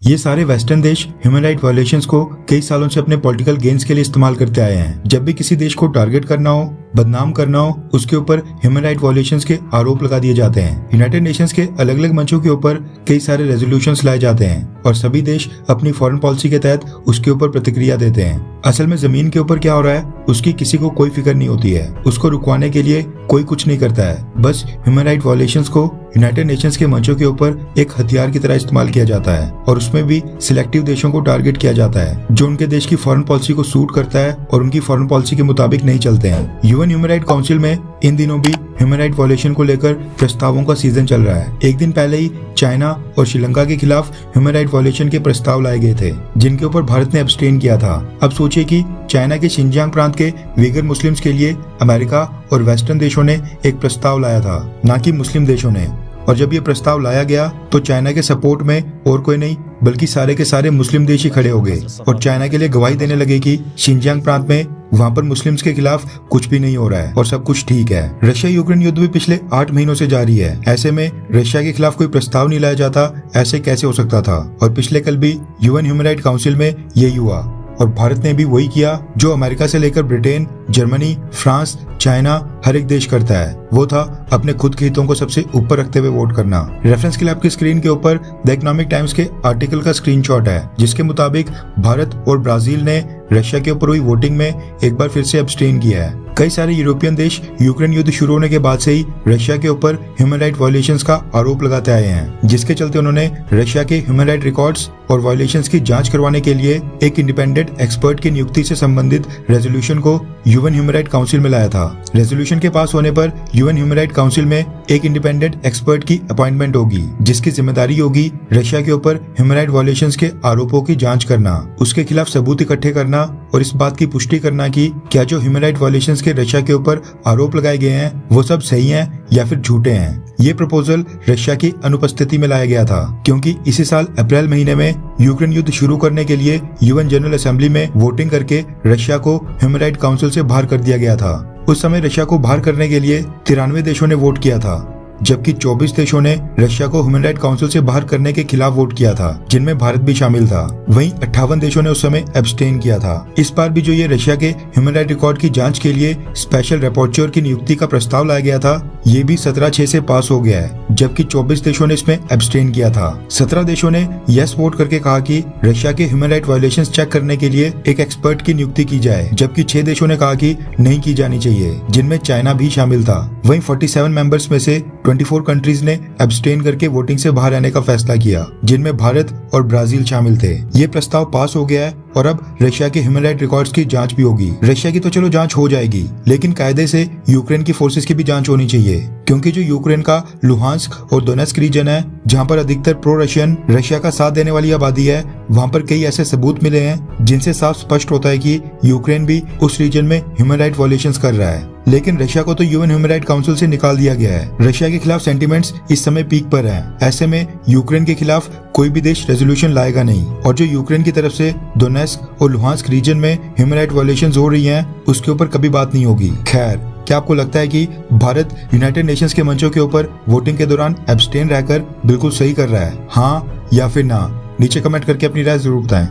ये सारे वेस्टर्न देश ह्यूमन राइट वायलेशंस को कई सालों से अपने पॉलिटिकल गेन्स के लिए इस्तेमाल करते आए हैं। जब भी किसी देश को टारगेट करना हो, बदनाम करना हो, उसके ऊपर ह्यूमन राइट वायलेशंस के आरोप लगा दिए जाते हैं। यूनाइटेड नेशंस के अलग अलग मंचों के ऊपर कई सारे रेजोल्यूशंस लाए जाते हैं और सभी देश अपनी फॉरेन पॉलिसी के तहत उसके ऊपर प्रतिक्रिया देते हैं। असल में जमीन के ऊपर क्या हो रहा है उसकी किसी को कोई फिक्र नहीं होती है। उसको रुकवाने के लिए कोई कुछ नहीं करता है। बस ह्यूमन राइट वायलेशंस को यूनाइटेड नेशंस के मंचों के ऊपर एक हथियार की तरह इस्तेमाल किया जाता है और उसमें भी सिलेक्टिव देशों को टारगेट किया जाता है जो उनके देश की फॉरेन पॉलिसी को सूट करता है और उनकी फॉरेन पॉलिसी के मुताबिक नहीं चलते हैं। यूएन ह्यूमन राइट काउंसिल में इन दिनों भी ह्यूमन राइट वायलेशन को लेकर प्रस्तावों का सीजन चल रहा है। एक दिन पहले ही चाइना और श्रीलंका के खिलाफ ह्यूमन राइट वायलेशन के प्रस्ताव लाए गए थे जिनके ऊपर भारत ने एब्सटेन किया था। अब सोचिए कि चाइना के शिनजियांग प्रांत के वीगर मुस्लिम्स के लिए अमेरिका और वेस्टर्न देशों ने एक प्रस्ताव लाया था, ना कि मुस्लिम देशों ने। और जब ये प्रस्ताव लाया गया तो चाइना के सपोर्ट में और कोई नहीं बल्कि सारे के सारे मुस्लिम देश ही खड़े हो गए और चाइना के लिए गवाही देने लगे कि शिनजियांग प्रांत में वहाँ पर मुस्लिम्स के खिलाफ कुछ भी नहीं हो रहा है और सब कुछ ठीक है। रशिया यूक्रेन युद्ध भी पिछले 8 महीनों से जारी है। ऐसे में रशिया के खिलाफ कोई प्रस्ताव नहीं लाया जाता, ऐसे कैसे हो सकता था। और पिछले कल भी यूएन ह्यूमन राइट काउंसिल में यही हुआ और भारत ने भी वही किया जो अमेरिका से लेकर ब्रिटेन, जर्मनी, फ्रांस, चाइना हर एक देश करता है। वो था अपने खुद के हितों को सबसे ऊपर रखते हुए वोट करना। रेफरेंस के लिए आपकी स्क्रीन के ऊपर द इकोनॉमिक टाइम्स के आर्टिकल का स्क्रीनशॉट है जिसके मुताबिक भारत और ब्राजील ने रशिया के ऊपर हुई वोटिंग में एक बार फिर से एब्सटेन किया है। कई सारे यूरोपियन देश यूक्रेन युद्ध शुरू होने के बाद से ही रशिया के ऊपर ह्यूमन राइट वायलेशंस का आरोप लगाते आए हैं, जिसके चलते उन्होंने रशिया के ह्यूमन राइट रिकॉर्ड्स और वायलेशंस की जांच करवाने के लिए एक इंडिपेंडेंट एक्सपर्ट की नियुक्ति से संबंधित रेजोल्यूशन को यूएन ह्यूमन राइट काउंसिल में लाया था। रेजोल्यूशन के पास होने पर यूएन ह्यूमन राइट काउंसिल में एक इंडिपेंडेंट एक्सपर्ट की अपॉइंटमेंट होगी जिसकी जिम्मेदारी होगी रशिया के ऊपर ह्यूमन राइट वायलेशंस के आरोपों की जांच करना, उसके खिलाफ सबूत इकट्ठे करना और इस बात की पुष्टि करना कि क्या जो ह्यूमन राइट वायलेशंस के रशिया के ऊपर आरोप लगाए गए हैं वो सब सही हैं या फिर झूठे हैं। ये प्रपोजल रशिया की अनुपस्थिति में लाया गया था क्योंकि इसी साल अप्रैल महीने में यूक्रेन युद्ध शुरू करने के लिए यूएन जनरल असेंबली में वोटिंग करके रशिया को ह्यूमन राइट काउंसिल से बाहर कर दिया गया था। उस समय रशिया को बाहर करने के लिए 93 देशों ने वोट किया था जबकि 24 देशों ने रशिया को ह्यूमन राइट काउंसिल से बाहर करने के खिलाफ वोट किया था जिनमें भारत भी शामिल था। वहीं 58 देशों ने उस समय एब्सटेन किया था। इस बार भी जो ये रशिया के ह्यूमन राइट रिकॉर्ड की जांच के लिए स्पेशल रिपोर्टर की नियुक्ति का प्रस्ताव लाया गया था, ये भी 17-6 से पास हो गया है जबकि 24 देशों ने इसमें एब्सटेन किया था। 17 देशों ने यस वोट करके कहा कि रशिया के ह्यूमन राइट वायलेशंस चेक करने के लिए एक एक्सपर्ट की नियुक्ति की जाए, जबकि 6 देशों ने कहा कि नहीं की जानी चाहिए, जिनमें चाइना भी शामिल था। वहीं 47 मेंबर्स में से 24 कंट्रीज ने एब्सटेन करके वोटिंग से बाहर आने का फैसला किया, जिनमें भारत और ब्राजील शामिल थे। ये प्रस्ताव पास हो गया है और अब रशिया के ह्यूमन राइट रिकॉर्ड्स की जांच भी होगी। रशिया की तो चलो जांच हो जाएगी, लेकिन कायदे से यूक्रेन की फोर्सेस की भी जांच होनी चाहिए क्योंकि जो यूक्रेन का लुहांस्क और दोनेत्स्क रीजन है जहां पर अधिकतर प्रो रशियन रशिया का साथ देने वाली आबादी है, वहां पर कई ऐसे सबूत मिले हैं जिनसे साफ स्पष्ट होता है कि यूक्रेन भी उस रीजन में ह्यूमन राइट वायलेशंस कर रहा है। लेकिन रशिया को तो यूएन ह्यूमन राइट काउंसिल से निकाल दिया गया है। रशिया के खिलाफ सेंटीमेंट्स इस समय पीक पर हैं। ऐसे में यूक्रेन के खिलाफ कोई भी देश रेजोल्यूशन लाएगा नहीं और जो यूक्रेन की तरफ से दोनेत्स्क और लुहांस्क रीजन में ह्यूमन राइट वायलेशंस हो रही हैं उसके ऊपर कभी बात नहीं होगी। खैर, क्या आपको लगता है कि भारत यूनाइटेड नेशंस के मंचों के ऊपर वोटिंग के दौरान एब्सटेन रहकर बिल्कुल सही कर रहा है? हाँ या फिर ना? नीचे कमेंट करके अपनी राय जरूर बताएं।